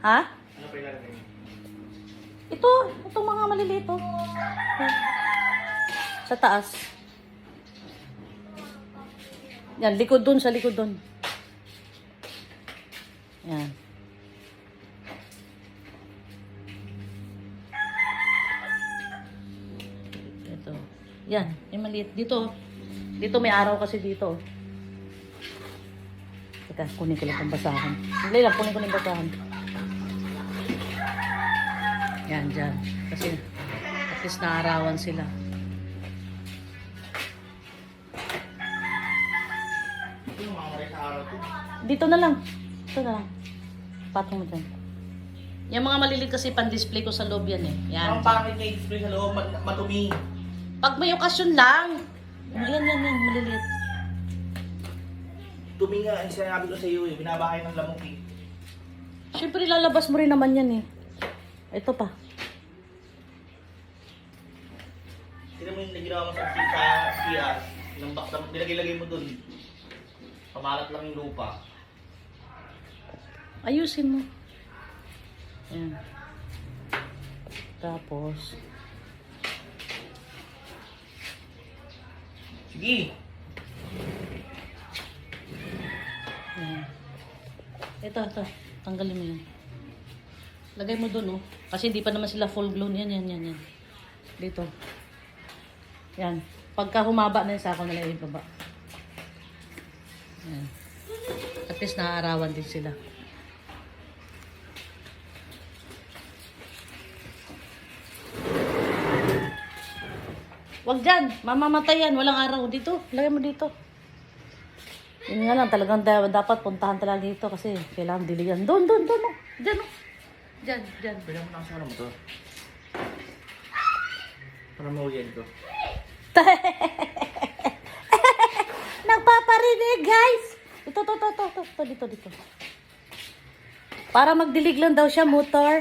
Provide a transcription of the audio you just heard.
Ha? Ano pa ilalagay? Itong mga maliliit oh. Sa taas. Yan, likod dun, sa likod dun. Yan. Ito. Yan, yung maliit. Dito. Dito may araw kasi dito. Teka, kunin ko lang ang basahan. Hindi lang, kunin ko lang ang basahan. Yan, dyan. Kasi at least naarawan sila. Ito yung mga maray sa araw to. Dito na lang. Ito na lang. Patong mo dyan. Yung mga maliliit kasi pan-display ko sa loob yan eh. Yan. Ang pangit niya i-display sa loob, matumi. Pag may okasyon lang. Yan, maliliit. Tumi nga, ang sinabi ko sa iyo eh. Binabahay ng lamok eh. Siyempre lalabas mo rin naman yan eh. Ito pa. Tignan mo yung ginawa mo sa CR. Yung box na nilagay mo dun. Pamalat lang yung lupa. Ayusin mo. Yan. Tapos. Sige. Yan. Ito. Tanggalin mo yan. Lagay mo dun oh. Kasi hindi pa naman sila full blown. Yan. Dito. Yan. Pagka humaba na yung sako nila ibaba. Yan. At least naaarawan din sila. Wag dyan. Mamamatay yan. Walang araw. Dito. Lagay mo dito. Yun nga lang. Talagang dapat puntahan talaga dito kasi kailangan diligan. Doon. Oh. Dyan oh. Dyan. Pwede mo na kasama mo to. Para mahuyan ko. Nagpaparinig, guys. Ito. Dito. Para magdilig lang daw siya, motor.